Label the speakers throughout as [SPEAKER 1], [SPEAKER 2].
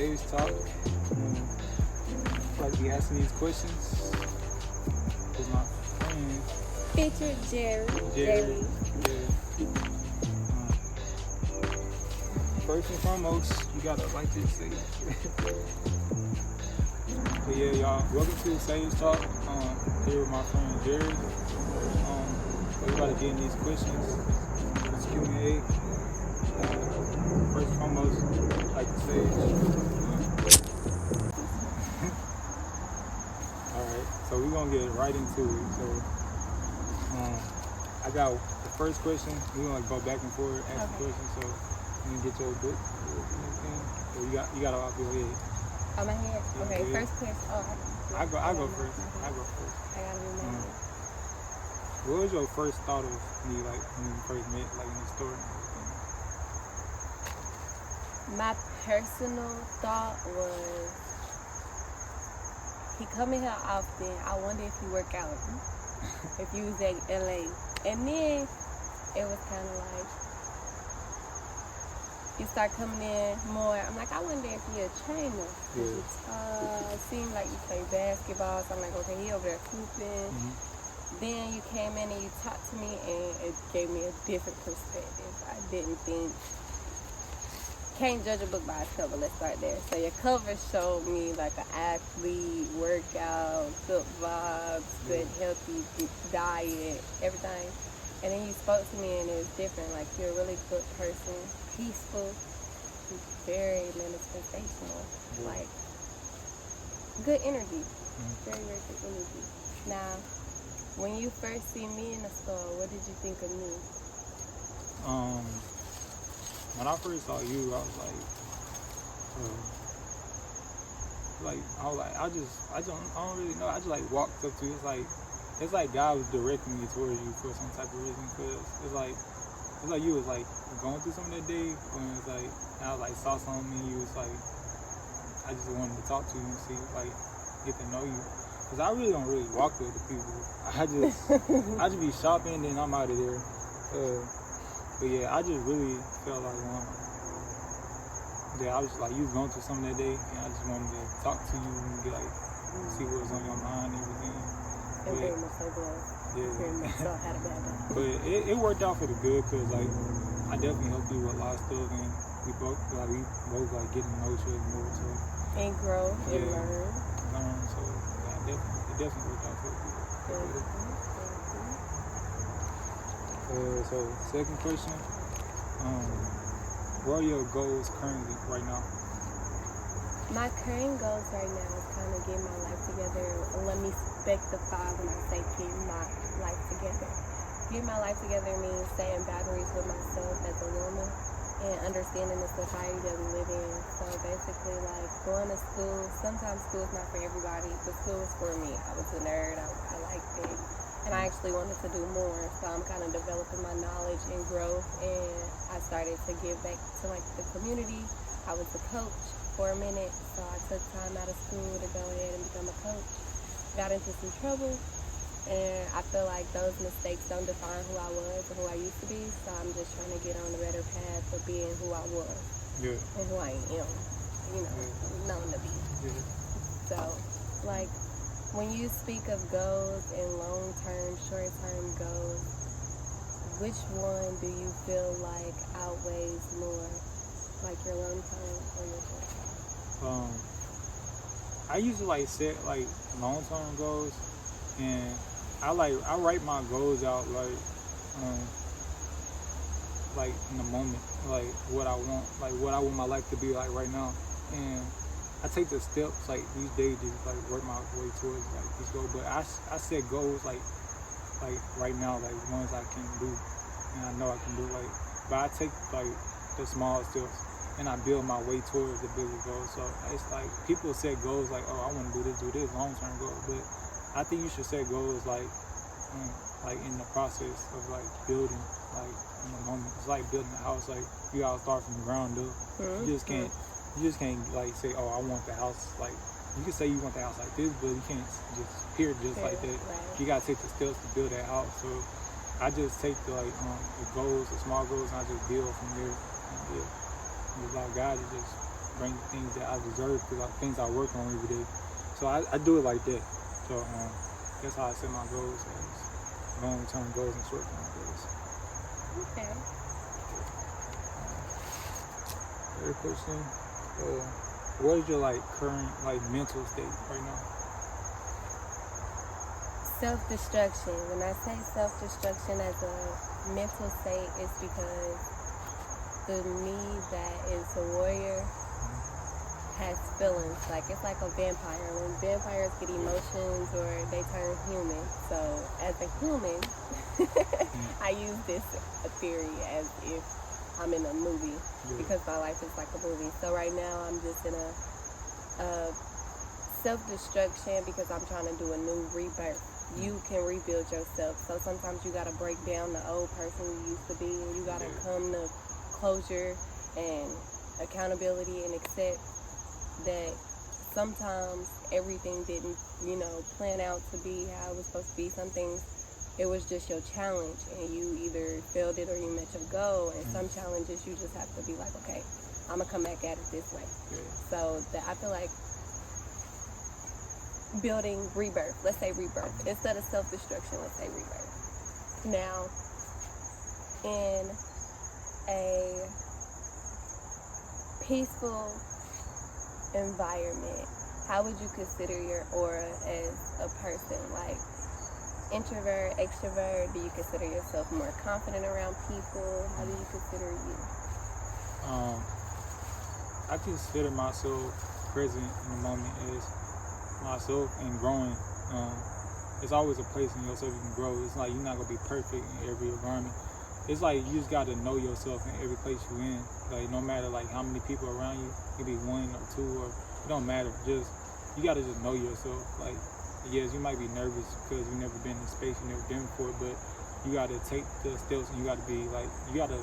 [SPEAKER 1] Sage Talk. Like be asking these questions with my friend
[SPEAKER 2] Featured Jerry.
[SPEAKER 1] Jerry. Yeah. First and foremost, you gotta like this Sage. But yeah, y'all, welcome to Sage Talk. Here with my friend Jerry. We about to get in these questions. It's Q&A. First and foremost, like the Sage. Alright, so we're gonna get right into it. So I got the first question. We're gonna go back and forth, ask the question, so you can get your book and everything. So you got it off your head.
[SPEAKER 2] On my head?
[SPEAKER 1] Yeah,
[SPEAKER 2] Okay,
[SPEAKER 1] yeah.
[SPEAKER 2] first question. Oh,
[SPEAKER 1] I go first. I go first.
[SPEAKER 2] I gotta be mad.
[SPEAKER 1] What was your first thought of me, like when you first met, like in the store and everything?
[SPEAKER 2] My personal thought was, he come in here often. I wonder if he work out. If you was at LA. And then it was kind of like, you start coming in more. I'm like, I wonder if he a trainer.
[SPEAKER 1] Yeah.
[SPEAKER 2] It seemed like you play basketball. So I'm like, okay, he over there hooping.
[SPEAKER 1] Mm-hmm.
[SPEAKER 2] Then you came in and you talked to me, and it gave me a different perspective. I didn't think. Can't judge a book by its cover. Let's start there. So your cover showed me like an athlete, workout, good vibes, good healthy diet, everything. And then you spoke to me, and it was different. Like, you're a really good person, peaceful, very manifestational, like good energy, very, very good energy. Now, when you first see me in the store, what did you think of me?
[SPEAKER 1] When I first saw you, I was like, I don't really know. I just like walked up to you. It's like God was directing me towards you for some type of reason. Cause it's like you was like going through something that day when it's like I like saw something and you was like, I just wanted to talk to you and see, like, get to know you. Cause I really don't really walk up to people. I just be shopping and I'm out of there. But yeah, I just really felt like I was like, you was going through something that day, and I just wanted to talk to you and get like see what was on your mind and everything.
[SPEAKER 2] And very much so blessed.
[SPEAKER 1] Yeah.
[SPEAKER 2] Very much so had a bad day.
[SPEAKER 1] But it worked out for the good, cause like I definitely helped you with a lot of stuff, and we both like getting to know each other more. So
[SPEAKER 2] and grow and learn.
[SPEAKER 1] So yeah, it definitely worked out for the good. So second question, what are your goals currently right now?
[SPEAKER 2] My current goals right now is kind of getting my life together. Let me specify when I say getting my life together. Getting my life together means setting boundaries with myself as a woman and understanding the society that we live in. So basically, like, going to school, sometimes school is not for everybody, but school is for me. I was a nerd. I liked it. And I actually wanted to do more, so I'm kind of developing my knowledge and growth, and I started to give back to, like, the community. I was a coach for a minute, so I took time out of school to go ahead and become a coach. Got into some trouble, and I feel like those mistakes don't define who I was or who I used to be, so I'm just trying to get on a better path of being who I was and who I am, known to be.
[SPEAKER 1] Yeah.
[SPEAKER 2] So, like, when you speak of goals and long-term, short-term goals, which one do you feel like outweighs more, like your long-term or your short-term?
[SPEAKER 1] I usually like set like long-term goals, and I write my goals out like in the moment, like what I want my life to be like right now, and I take the steps like each day to like work my way towards like this goal. But I set goals like right now, like ones I can do and I know I can do, like, but I take like the small steps and I build my way towards the bigger goal. So it's like people set goals like, oh, I want to do this long-term goal, but I think you should set goals like in the process of like building, like in the moment. It's like building a house, like you gotta start from the ground up. You just can't like say, oh, I want the house, like, you can say you want the house like this, but you can't just appear just like that.
[SPEAKER 2] Right.
[SPEAKER 1] You gotta take the steps to build that house. So I just take the goals, the small goals, and I just build from there. And it's like God is just bring things that I deserve because things I work on every day. So I do it like that. So that's how I set my goals as long-term goals and short-term goals.
[SPEAKER 2] Okay.
[SPEAKER 1] Third question. What is your current mental state right now?
[SPEAKER 2] Self-destruction. When I say self-destruction as a mental state, it's because the me that is a warrior has feelings. It's like a vampire. When vampires get emotions or they turn human. So as a human, I use this theory as if I'm in a movie because my life is like a movie. So right now I'm just in a self-destruction because I'm trying to do a new rebirth. You can rebuild yourself. So sometimes you got to break down the old person you used to be, and you got to come to closure and accountability and accept that sometimes everything didn't, plan out to be how it was supposed to be. Some things, it was just your challenge, and you either failed it or you met your goal. And some challenges, you just have to be like, okay, I'm going to come back at it this way. So I feel like building rebirth, let's say rebirth. Instead of self-destruction, let's say rebirth. Now, in a peaceful environment, how would you consider your aura as a person? Introvert, extrovert? Do you consider yourself more confident around people? How do you consider you?
[SPEAKER 1] I consider myself present in the moment as myself and growing. It's always a place in yourself you can grow. It's like you're not gonna be perfect in every environment. It's like you just gotta know yourself in every place you're in. No matter how many people around you, it could be one or two, or it don't matter. You gotta just know yourself. Yes, you might be nervous because you've never been in space, you've never been before, but you gotta take the steps and you gotta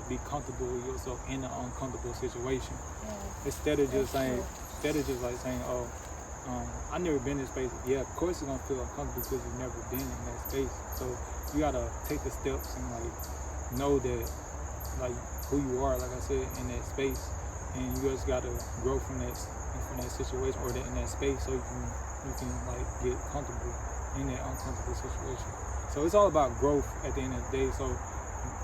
[SPEAKER 1] be comfortable with yourself in an uncomfortable situation. Yeah. Instead of just saying, oh, I've never been in space. Yeah, of course it's gonna feel uncomfortable because you've never been in that space. So you gotta take the steps and know that who you are, like I said, in that space, and you just gotta grow from that situation or in that space so you can get comfortable in that uncomfortable situation. So it's all about growth at the end of the day. So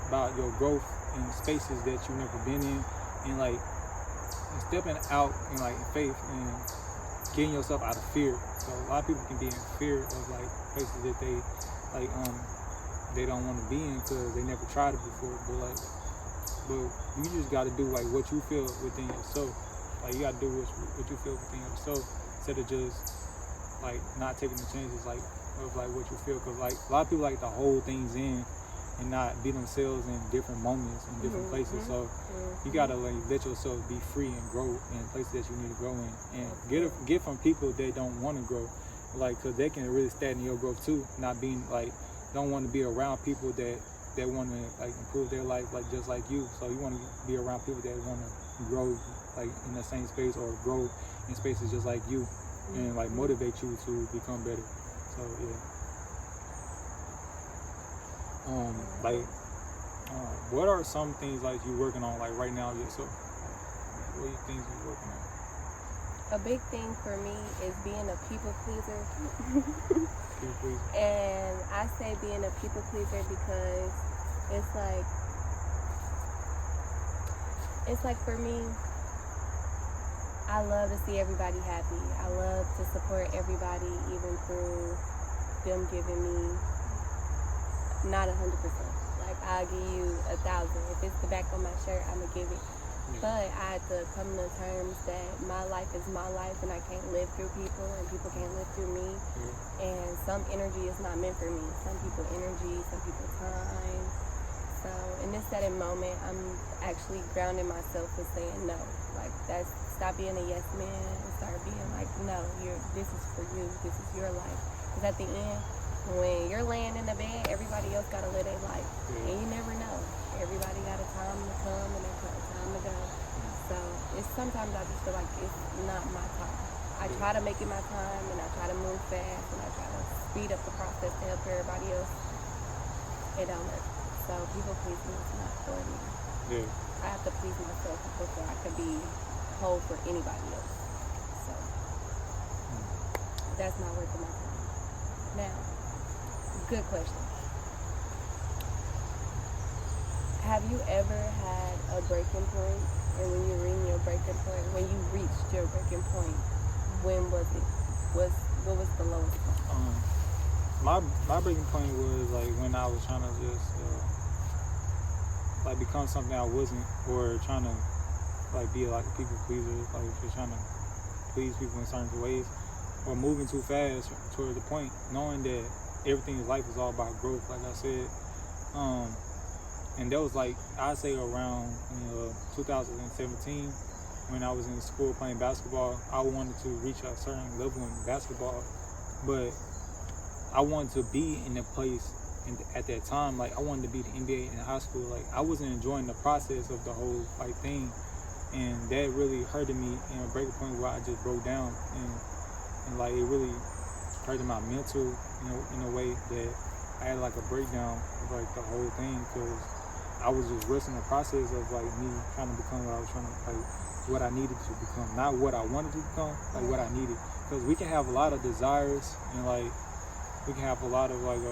[SPEAKER 1] about your growth in spaces that you've never been in, and stepping out in faith and getting yourself out of fear. So a lot of people can be in fear of places that they don't want to be in because they never tried it before. But you just got to do what you feel within yourself. You got to do what you feel within yourself instead of just not taking the chances of what you feel. Because a lot of people like to hold things in and not be themselves in different moments in different places. So you gotta let yourself be free and grow in places that you need to grow in, and get from people that don't want to grow, because they can really stagnate your growth too. Not being don't want to be around people that want to improve their life just like you. So you want to be around people that want to grow in the same space or grow in spaces just like you, and motivate you to become better. So yeah. What are some things you're working on right now yourself? What are you things you're working on?
[SPEAKER 2] A big thing for me is being a people pleaser.
[SPEAKER 1] People pleaser.
[SPEAKER 2] And I say being a people pleaser because it's for me, I love to see everybody happy. I love to support everybody even through them giving me not 100%. I'll give you 1,000. If it's the back on my shirt, I'm gonna give it. Yeah. But I had to come to terms that my life is my life, and I can't live through people, and people can't live through me. Yeah. And some energy is not meant for me. Some people energy, some people time. So in this setting moment, I'm actually grounding myself and saying no. Stop being a yes man and start being no. This is for you. This is your life. Because at the end, when you're laying in the bed, everybody else gotta live their life. Yeah. And you never know. Everybody got a time to come and a time to go. So sometimes I just feel like it's not my time. I try to make it my time, and I try to move fast, and I try to speed up the process to help everybody else. It don't work. So people pleasing is not for me.
[SPEAKER 1] Yeah.
[SPEAKER 2] I have to please myself before I could be hold for anybody else. So that's not worth my time. Now, good question. Have you ever had a breaking point? And when you're reaching your breaking point, when you reached your breaking point, when was it? What was the lowest point?
[SPEAKER 1] My breaking point was like when I was trying to just like become something I wasn't, or trying to like be like a people pleaser, like just trying to please people in certain ways, or moving too fast toward the point, knowing that everything in life is all about growth, like I said. And that was like, I'd say around 2017, when I was in school playing basketball. I wanted to reach a certain level in basketball, but I wanted to be in a place at that time, like I wanted to be the NBA in high school. Like I wasn't enjoying the process of the whole like thing, and that really hurted me in a breaking point where I just broke down, and like it really hurted my mental, in a way that I had like a breakdown of like the whole thing, because I was just rushing the process of like me trying to become what I was trying to, like what I needed to become, not what I wanted to become, like what I needed. Because we can have a lot of desires, and like we can have a lot of like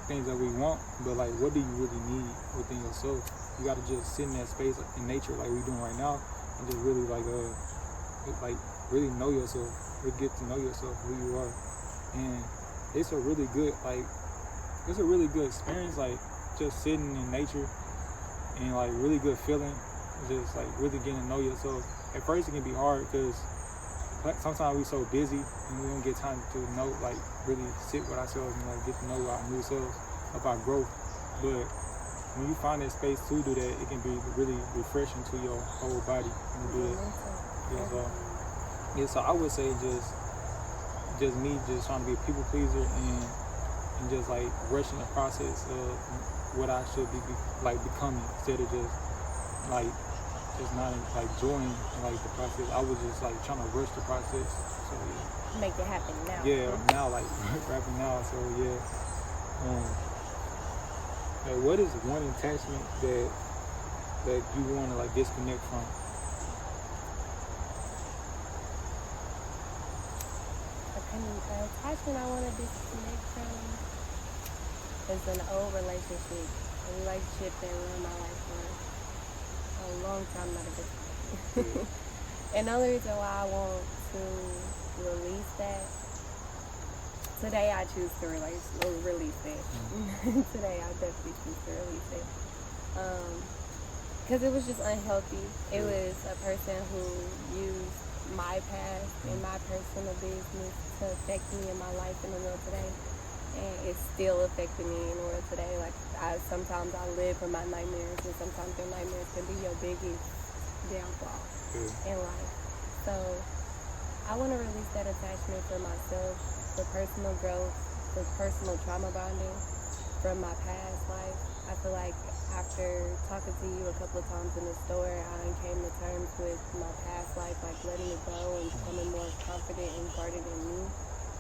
[SPEAKER 1] things that we want, but like what do you really need within yourself? You got to just sit in that space in nature like we're doing right now, and just really like really know yourself, really get to know yourself, who you are. And it's a really good experience, like just sitting in nature, and like really good feeling, just like really getting to know yourself. At first it can be hard because sometimes we're so busy and we don't get time to know, like really sit with ourselves and like get to know our new selves, about growth. But when you find that space to do that, it can be really refreshing to your whole body when you do it. So I would say just me just trying to be a people pleaser, and just like rushing the process of what I should be like becoming, instead of just not like enjoying like the process. I was just like trying to rush the process. So yeah.
[SPEAKER 2] Make it happen now.
[SPEAKER 1] Yeah, now like rapping now. So yeah. Like, what is one attachment that you want to like disconnect from?
[SPEAKER 2] An attachment I want to disconnect from is an old relationship, a relationship that ruined my life for a long time, not a good time. And the only reason why I want to release that, today I choose to release it. Today I definitely choose to release it. Because it was just unhealthy. It was a person who used my past and my personal business to affect me in my life in the world today. And it's still affecting me in the world today. Like sometimes I live in my nightmares, and sometimes your nightmares can be your biggest downfall in life. So I want to release that attachment for myself, for personal growth, for personal trauma bonding from my past life. I feel like after talking to you a couple of times in the store, I came to terms with my past life, like letting it go and becoming more confident and guarded in me,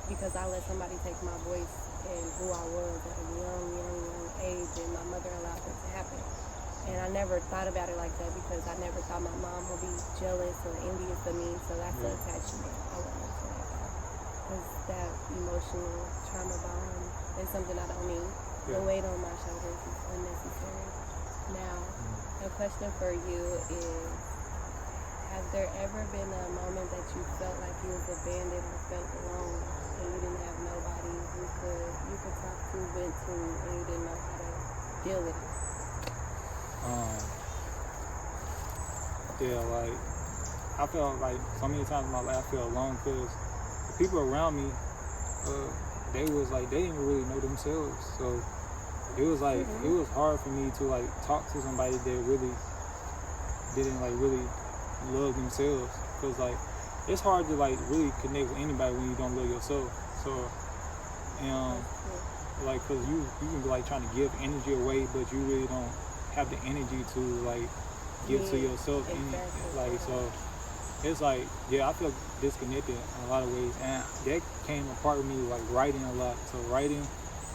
[SPEAKER 2] because I let somebody take my voice and who I was at a young age, and my mother allowed that to happen. And I never thought about it like that, because I never thought my mom would be jealous or envious of me. So that's the attachment I want to let go. Because that emotional trauma bond is something I don't need. The weight on my shoulders is unnecessary. Now, the question for you is, has there ever been a moment that you felt like you was abandoned or felt alone, and you didn't have nobody you could talk to, vent to, and you didn't know how to deal with it?
[SPEAKER 1] Yeah, like I felt like so many times in my life I felt alone, because the people around me, they didn't really know themselves. So it was like it was hard for me to like talk to somebody that really didn't like really love themselves, because like it's hard to like really connect with anybody when you don't love yourself. So like, cause you can be like trying to give energy away, but you really don't have the energy to like give to yourself.
[SPEAKER 2] Exactly.
[SPEAKER 1] Like, so it's like, I feel disconnected in a lot of ways, and that came apart with me like writing a lot. So writing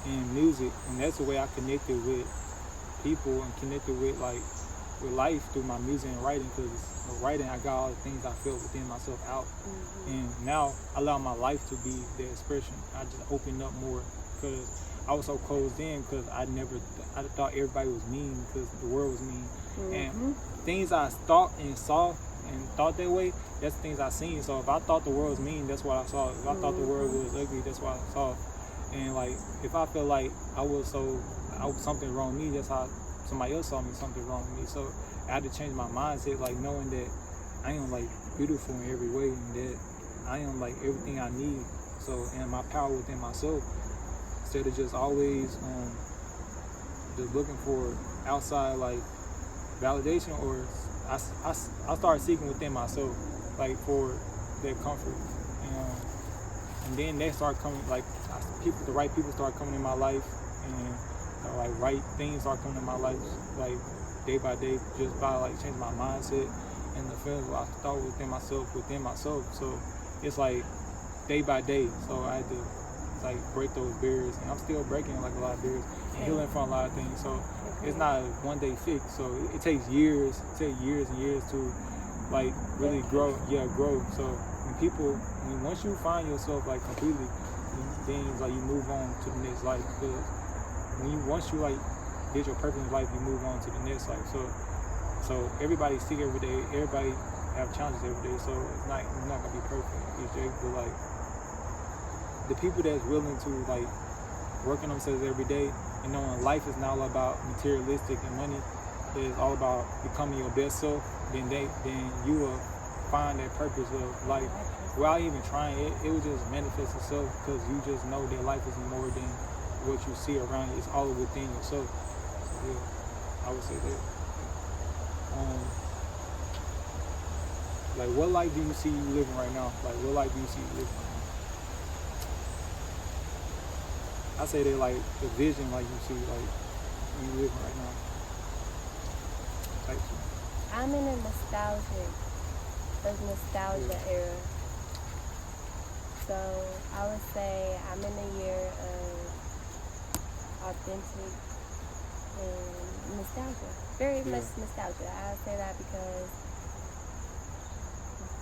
[SPEAKER 1] and music, and that's the way I connected with people and connected with like with life through my music and writing, because writing, I got all the things I feel within myself out. And now I allow my life to be the expression. I just open up more, because I was so closed in, because I thought everybody was mean, because the world was mean. And things I thought and saw and thought that way, that's things I seen. So if I thought the world was mean, that's what I saw. If I thought the world was ugly, that's what I saw. And like, if I felt like I was something wrong with me, that's how somebody else saw me, something wrong with me. So I had to change my mindset, like knowing that I am like beautiful in every way, and that I am like everything I need. So, and my power within myself, instead of just always just looking for outside like validation, or I started seeking within myself, like for that comfort. And then they start coming, like the right people start coming in my life, and like right things start coming in my life, like day by day, just by like changing my mindset and the feelings I thought within myself. So it's like day by day. So I had to like break those barriers, and I'm still breaking like a lot of barriers and healing from a lot of things. So it's not a one-day fix. So it takes years. It takes years and years to like really grow. Yeah, grow. So once you find yourself like completely, then it's like you move on to the next life. Because once you like get your purpose in life, you move on to the next life. So everybody sick every day. Everybody have challenges every day. So you're not gonna be perfect, but like the people that's willing to like work on themselves every day, and knowing life is not all about materialistic and money, it's all about becoming your best self, then you will find that purpose of life without even trying. It will just manifest itself, because you just know that life is more than what you see around you. It's all within yourself. So yeah, I would say that. Like, what life do you see you living right now? Like, what life do you see you living right now? I say that like the vision, like you see, like you living right now. Type shit.
[SPEAKER 2] I'm in a nostalgia era. So I would say I'm in a year of authentic and nostalgia. Very much nostalgia. I say that because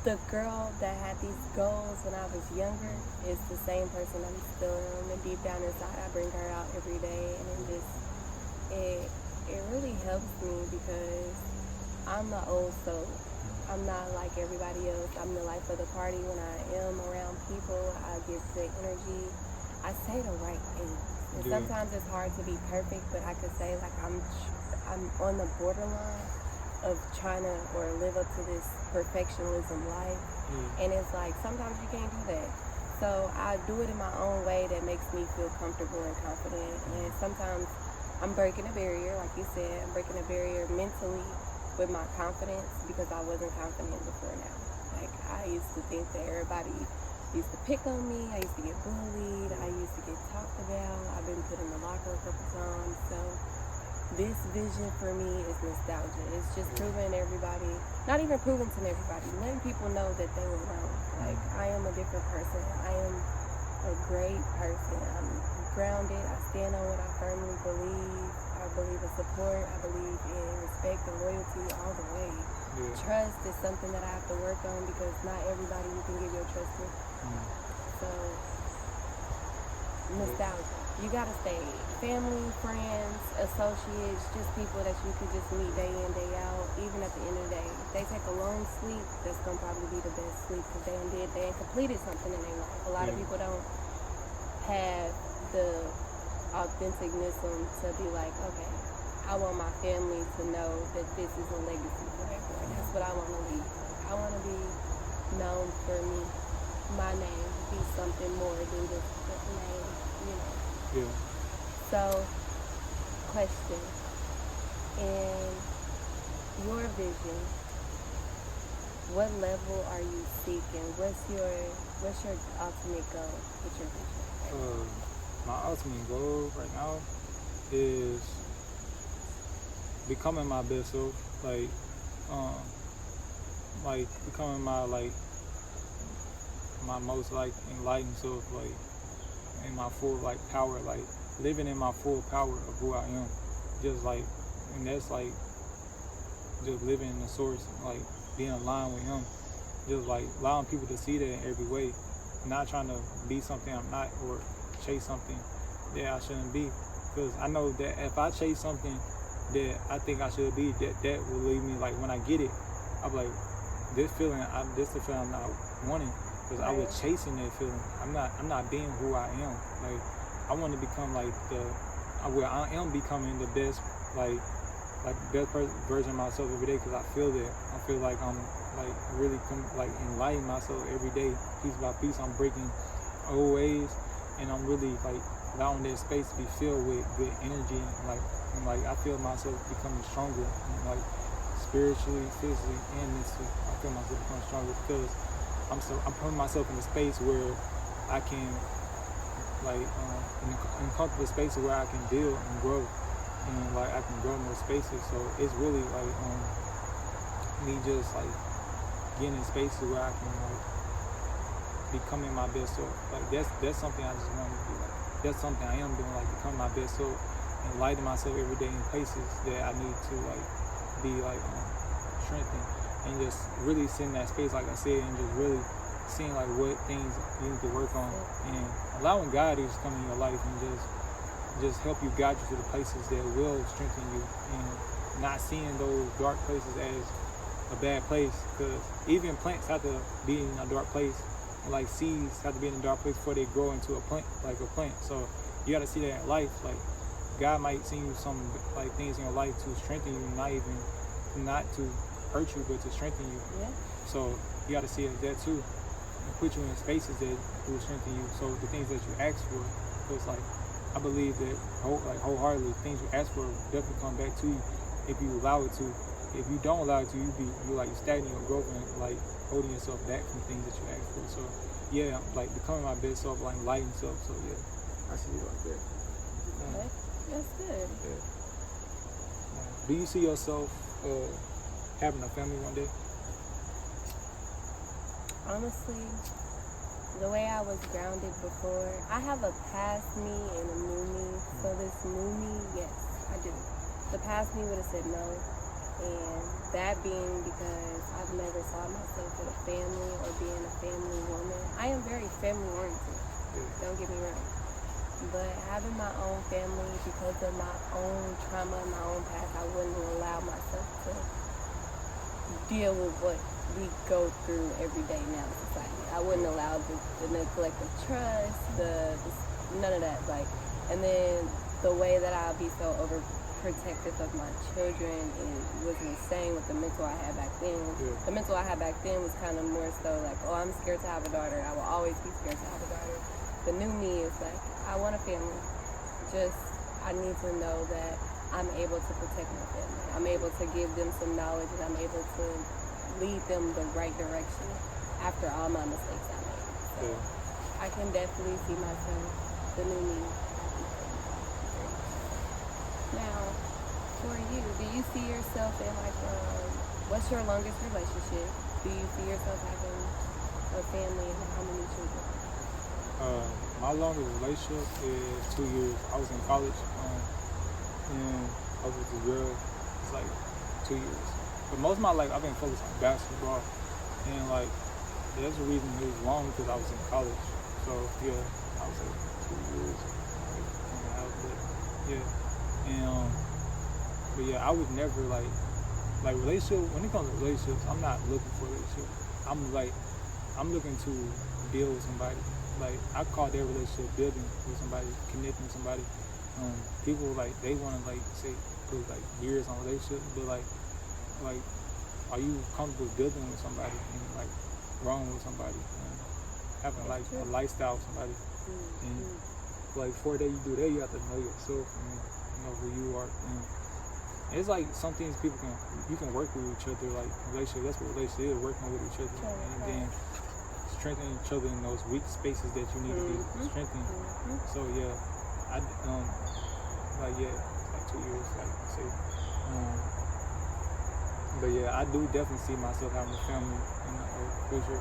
[SPEAKER 2] the girl that had these goals when I was younger is the same person I'm still am, and deep down inside I bring her out every day, and it really helps me, because I'm the old soul. I'm not like everybody else. I'm the life of the party. When I am around people, I give good energy. I say the right things. And sometimes it's hard to be perfect, but I could say like I'm on the borderline of trying to or live up to this perfectionism life. And it's like sometimes you can't do that. So I do it in my own way that makes me feel comfortable and confident. And sometimes I'm breaking a barrier, like you said. I'm breaking a barrier mentally with my confidence, because I wasn't confident before now. Like, I used to think that everybody used to pick on me. I used to get bullied. I used to get talked about. I've been put in the locker a couple times. So this vision for me is nostalgia. It's just proving everybody, not even proving to everybody, letting people know that they were wrong. Like, I am a different person. I am a great person. I'm grounded. I stand on what I firmly believe. I believe in support. I believe in respect and loyalty all the way. Trust is something that I have to work on, because not everybody you can give your trust to. So, nostalgia. You gotta stay. Family, friends, associates, just people that you could just meet day in, day out, even at the end of the day. If they take a long sleep, that's gonna probably be the best sleep, because they completed something in their life. A lot of people don't have the authenticness to be like, okay, I want my family to know that this is a legacy forever, and that's what I want to leave. I want to be known for me, my name, be something more than just a name, you know.
[SPEAKER 1] Yeah.
[SPEAKER 2] So, question, in your vision, what level are you seeking? What's your ultimate goal with your vision?
[SPEAKER 1] My ultimate goal right now is becoming my best self, like becoming my most like enlightened self, like in my full like power, like living in my full power of who I am, just like, and that's like just living in the source, like being aligned with Him, just like allowing people to see that in every way, not trying to be something I'm not or chase something that I shouldn't be. Because I know that if I chase something that I think I should be, that will leave me, like when I get it, I'm like, this is the feeling I'm not wanting. Because I was chasing that feeling. I'm not being who I am. Like I want to become like I am becoming the best, like best version of myself every day. Because I feel that. I feel like I'm like really like enlightening myself every day, piece by piece. I'm breaking old ways, and I'm really like allowing that space to be filled with good energy, and like I feel myself becoming stronger, and like spiritually, physically, and mentally. I feel myself becoming stronger because I'm putting myself in a space where I can like in a comfortable space where I can build and grow, and like I can grow in those spaces. So it's really like me just like getting in spaces where I can like becoming my best self. Like that's something I just want to do. Like that's something I am doing, like becoming my best self and lighting myself every day in places that I need to like be like strengthened, and just really sitting in that space, like I said, and just really seeing like what things you need to work on, and allowing God to just come in your life and just help you guide you to the places that will strengthen you, and not seeing those dark places as a bad place, because even plants have to be in a dark place, and like seeds have to be in a dark place before they grow into a plant, like a plant. So you got to see that in life. Like God might send you some like things in your life to strengthen you, not to hurt you, but to strengthen you.
[SPEAKER 2] Yeah.
[SPEAKER 1] So you got to see it as that too, and put you in spaces that will strengthen you. So the things that you ask for, because like I believe that wholeheartedly, things you ask for will definitely come back to you if you allow it to. If you don't allow it to, you like stagnant your growth and like holding yourself back from things that you ask for. So yeah, like becoming my best self, like enlightened self. So yeah, I see it like that.
[SPEAKER 2] Okay. That's good.
[SPEAKER 1] Yeah. Do you see yourself having a family one day?
[SPEAKER 2] Honestly, the way I was grounded before, I have a past me and a new me. So this new me, yes, I do. The past me would have said no. And that being because I've never saw myself with a family or being a family woman. I am very family oriented, don't get me wrong. But having my own family, because of my own trauma and my own past, I wouldn't allow myself to deal with what we go through every day now in society. I wouldn't allow the neglect of trust, none of that. Like, and then the way that I'll be so overprotective of my children was insane with the mental I had back then.
[SPEAKER 1] Yeah.
[SPEAKER 2] The mental I had back then was kind of more so like, oh, I'm scared to have a daughter. I will always be scared to have a daughter. The new me is like, I want a family. I need to know that I'm able to protect my family. I'm able to give them some knowledge, and I'm able to lead them the right direction after all my mistakes I made. So I can definitely see myself, the new me. Now, for you, do you see yourself in like, what's your longest relationship? Do you see yourself having a family and how many children?
[SPEAKER 1] My longest relationship is 2 years. I was in college, and I was with a girl. It's like 2 years. But most of my life, I've been focused on basketball, and like that's the reason it was long, because I was in college. So yeah, I was like 2 years, and a half, but yeah, and but yeah, I would never like relationship. When it comes to relationships, I'm not looking for a relationship. I'm looking to build with somebody. Like I call their relationship building with somebody, connecting with somebody. People like they want to like say put like years on relationships, but like are you comfortable building with somebody and like growing with somebody and having like a lifestyle with somebody? And like before that you do that, you have to know yourself and know who you are. And it's like some things you can work with each other, like relationship. That's what relationship is, working with each other, and then strengthening each other in those weak spaces that you need to be strengthened. So yeah, I like 2 years, like I say. But yeah, I do definitely see myself having a family in the future.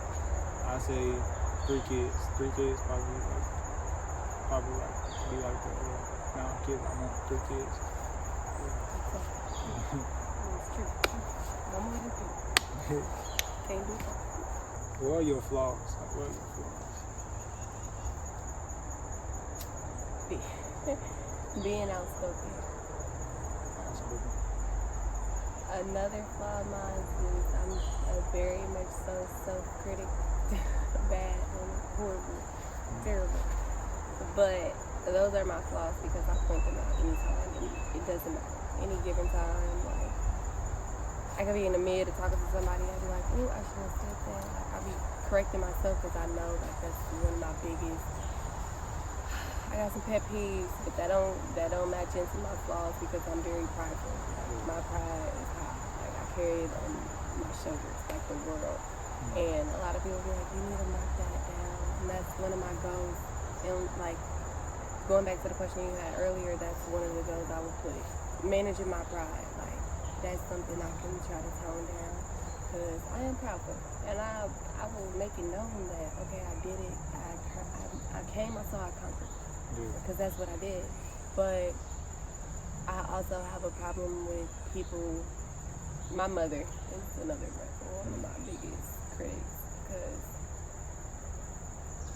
[SPEAKER 1] I say 3 kids, probably be like the amount of kids I want, 3 kids. Yeah.
[SPEAKER 2] That's true. Can't do that.
[SPEAKER 1] What are your flaws? Like, what are your flaws?
[SPEAKER 2] Being outspoken.
[SPEAKER 1] Outspoken.
[SPEAKER 2] Another flaw of mine is I'm a very much so self-critic. Bad and horrible. Terrible. But those are my flaws because I point them out anytime. It doesn't matter. Any given time, like, I could be in the mid of talking to somebody and I'd be like, ooh, I should have said that. Like, I'll be correcting myself because I know, like, that's one of my biggest. I got some pet peeves, but that don't match into my flaws because I'm very prideful. Like, my pride is high. Like, I carry it on my shoulders, like the world. And a lot of people be like, you need to knock that down. And that's one of my goals. And, like, going back to the question you had earlier, that's one of the goals I would put. Managing my pride. Like, that's something I can try to tone down. Because I am proudful. And I will make it known that, okay, I did it. I came, I saw, I conquered. Because that's what I did. But I also have a problem with people. My mother is another one of my biggest critics. Because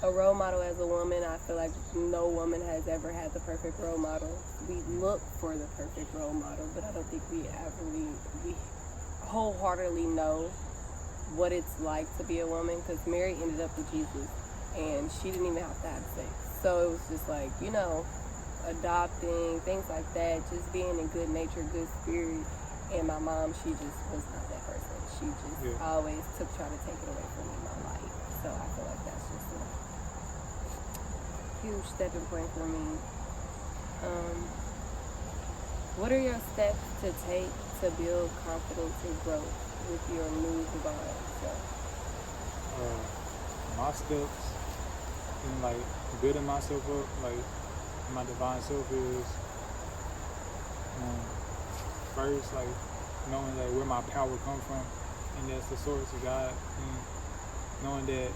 [SPEAKER 2] a role model as a woman, I feel like no woman has ever had the perfect role model. We look for the perfect role model, but I don't think we wholeheartedly know what it's like to be a woman. Because Mary ended up with Jesus, and she didn't even have to have sex. So it was just like, you know, adopting, things like that, just being in good nature, good spirit. And my mom, she just was not that person. She just always tried to take it away from me in my life. So I feel like that's just a huge stepping point for me. What are your steps to take to build confidence and growth with your new divine self?
[SPEAKER 1] My steps in, like, building myself up, like, my divine self is first, like, knowing that where my power comes from, and that's the source of God, and knowing that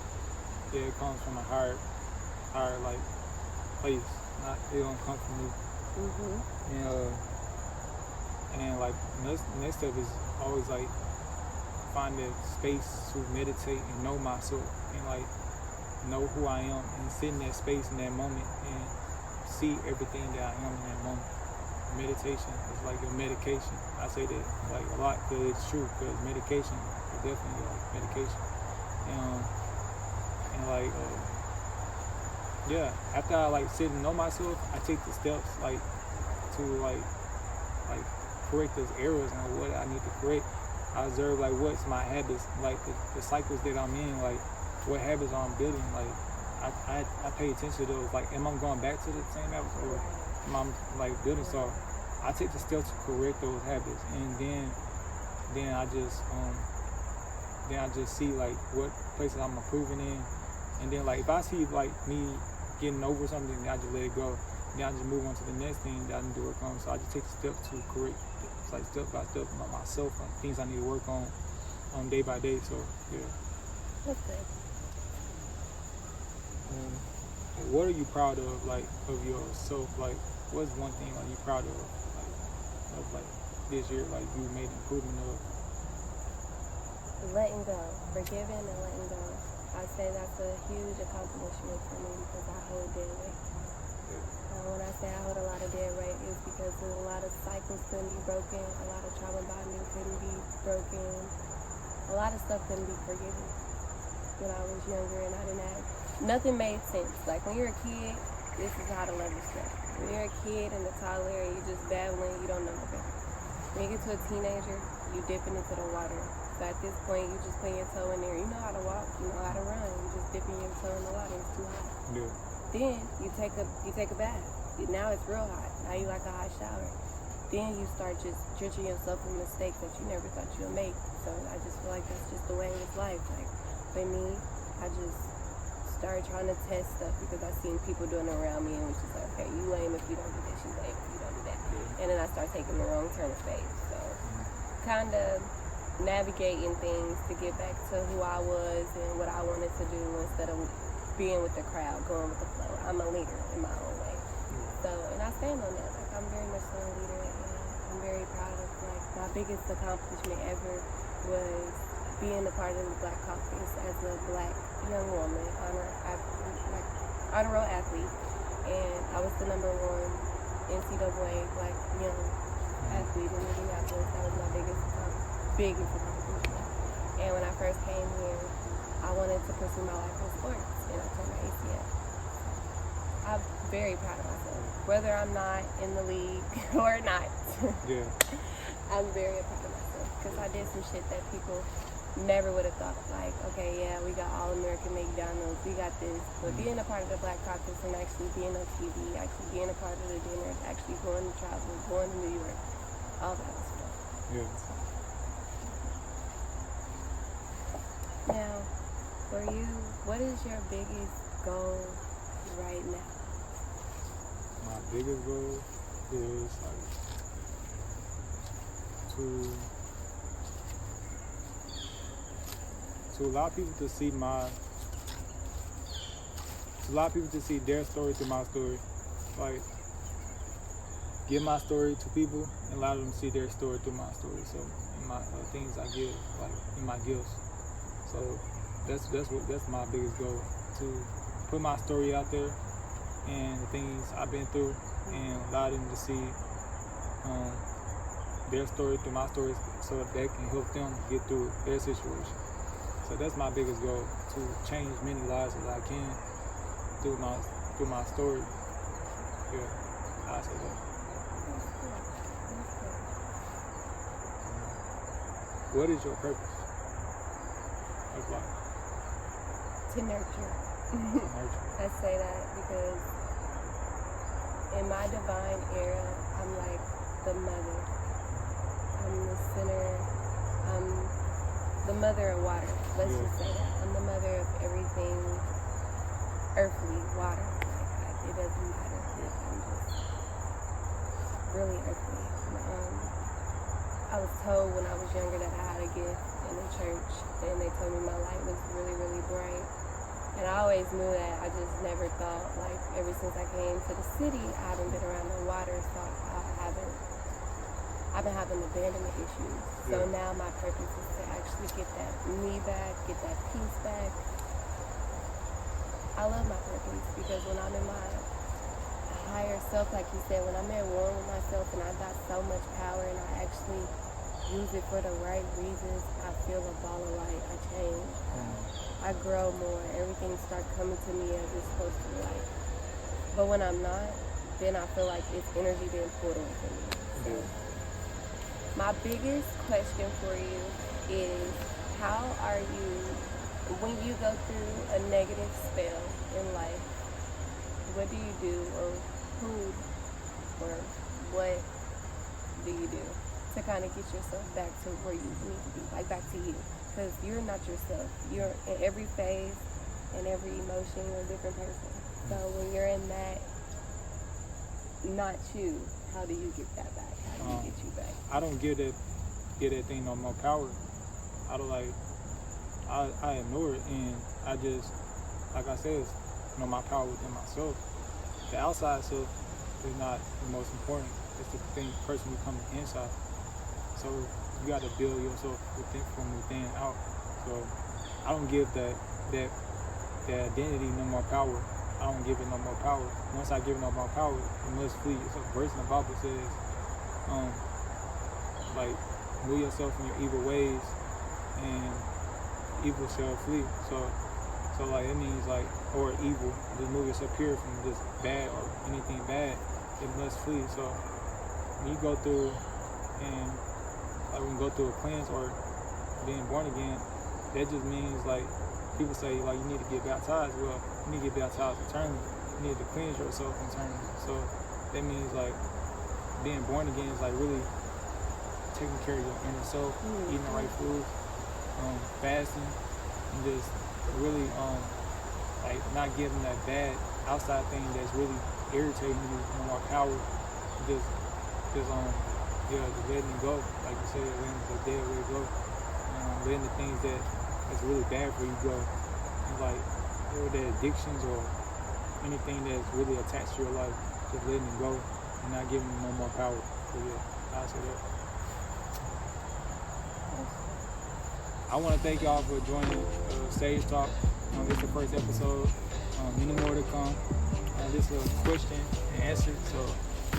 [SPEAKER 1] it comes from a higher like place, not it don't come from me. And like next step is always like find that space to meditate and know myself and like know who I am and sit in that space in that moment and see everything that I am in that moment. Meditation is like your medication. I say that like a lot because it's true. Because medication is definitely like medication. And like after I like sit and know myself, I take the steps like to like correct those errors and what I need to correct. I observe like what's my habits, like the cycles that I'm in, like what habits I'm building. Like I pay attention to those. Like, am I going back to the same habits or am I like building? So I take the steps to correct those habits, and then I just see like what places I'm improving in, and then like if I see like me getting over something, then I just let it go. Then I just move on to the next thing that I need to work on. So I just take the steps to correct, like step by step about myself and things I need to work on day by day. So yeah.
[SPEAKER 2] That's good.
[SPEAKER 1] What are you proud of, like, of yourself? Like, what's one thing like you proud of this year, like you made improvement of?
[SPEAKER 2] Letting go, forgiving and letting go. I say that's a huge accomplishment for me because I hold dead weight. When I say I hold a lot of dead weight, it's because a lot of cycles couldn't be broken, a lot of trauma bonding couldn't be broken, a lot of stuff couldn't be forgiven when I was younger and I didn't have. Nothing made sense. Like when you're a kid, this is how to love yourself. When you're a kid and a toddler and you're just babbling, you don't know nothing. When you get to a teenager, you dipping into the water. So at this point, you just put your toe in there. You know how to walk, you know how to run. You just dipping your toe in the water. It's too hot.
[SPEAKER 1] Yeah.
[SPEAKER 2] Then you take a bath. Now it's real hot. Now you like a hot shower. Then you start just drenching yourself in mistakes that you never thought you would make. So I just feel like that's just the way of life. Like for me, I just started trying to test stuff because I seen people doing it around me and was just like, okay, you lame if you don't do this, you lame if you don't do that. And then I started taking the wrong turn of phase. So kind of navigating things to get back to who I was and what I wanted to do instead of being with the crowd, going with the flow. I'm a leader in my own way. So, and I stand on that. Like, I'm very much so a leader, and I'm very proud of, like, my biggest accomplishment ever was being a part of the Black Caucus as a Black young woman, honor roll athlete, and I was the number one NCAA Black young athlete in Indianapolis. That was my biggest accomplishment. And when I first came here, I wanted to pursue my life in sports, and I tore my ACL. I'm very proud of myself, whether I'm not in the league or not.
[SPEAKER 1] Yeah.
[SPEAKER 2] I'm very proud of myself because I did some shit that people never would have thought. Like, okay, yeah, we got All-American McDonald's, we got this. But being a part of the Black Caucus and actually being on TV, actually being a part of the dinners, actually going to travel, going to New York, all that was fun.
[SPEAKER 1] Yeah.
[SPEAKER 2] Now, for you, what is your biggest goal right now?
[SPEAKER 1] My biggest goal is like to allow people to see their story through my story. Like, give my story to people and allow them to see their story through my story. So, in my things I give, like in my gifts. So that's my biggest goal, to put my story out there and the things I've been through, and allow them to see their story through my stories, so that they can help them get through their situation. So that's my biggest goal, to change many lives as I can through my story. Yeah, I say that. What is your purpose of life?
[SPEAKER 2] To nurture.
[SPEAKER 1] Nurture.
[SPEAKER 2] I say that because in my divine era, I'm like the mother. I'm the center. I'm the mother of water. Let's just say that. I'm the mother of everything earthly, water. Like, it doesn't matter if I'm just really earthly. I was told when I was younger that I had a gift in the church, and they told me my light was really, really bright. And I always knew that. I just never thought, like, ever since I came to the city, I haven't been around the water, so I've been having abandonment issues. So now my purpose is to actually get that me back, get that peace back. I love my purpose because when I'm in my higher self, like you said, when I'm at war with myself and I got so much power and I actually use it for the right reasons, I feel a ball of light. I change. I grow more. Everything starts coming to me as it's supposed to. Like, but when I'm not, then I feel like it's energy being pulled on from me. So, my biggest question for you is, how are you, when you go through a negative spell in life, what do you do, or who, or what do you do to kind of get yourself back to where you need to be, like back to you? Because you're not yourself. You're in every phase and every emotion, you're a different person. So when you're in that, not you, how do you get that back? How do you get you back?
[SPEAKER 1] I don't give that thing no more power. I don't I ignore it, and I just, like I said, my power within myself. The outside self is not the most important. It's the person you come inside. So you got to build yourself from within out. So I don't give that identity no more power. I don't give it no more power. Once I give it no more power, it must flee. It's a verse in the Bible says, like, move yourself from your evil ways, and evil shall flee. So like, it means like, or evil, just move yourself pure from this bad or anything bad. It must flee. So when you go through, and like when you go through a cleanse or being born again, that just means, like, people say, like, you need to get baptized. Well, you need to get baptized eternally. You need to cleanse yourself internally. So that means, like, being born again is like really taking care of your inner self, eating the right foods, fasting, and just really like not giving that bad outside thing that's really irritating you no more power. Just letting it go, like you said, letting the dead way go, letting the things that's really bad for you go, and like the addictions or anything that's really attached to your life, just letting it go and not giving them no more power. So yeah, I say that. I I want to thank y'all for joining Stage Talk. This is the first episode. Many more to come. This is a question and answer. So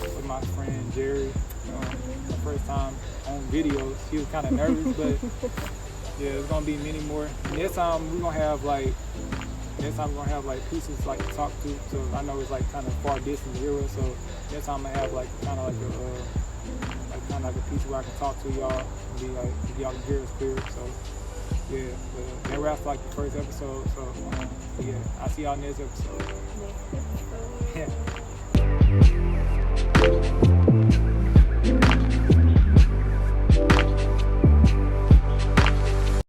[SPEAKER 1] with my friend Jerry, the first time on video, she was kind of nervous, but yeah, it's gonna be many more. Next time we're gonna have like pieces like to talk to. So I know it's like kind of far distance era. So next time I have like kind of like a piece where I can talk to y'all and be like, if y'all can hear us clear. So yeah, but that wraps like the first episode. So yeah, I'll see y'all next episode.
[SPEAKER 2] Next episode.
[SPEAKER 1] Yeah.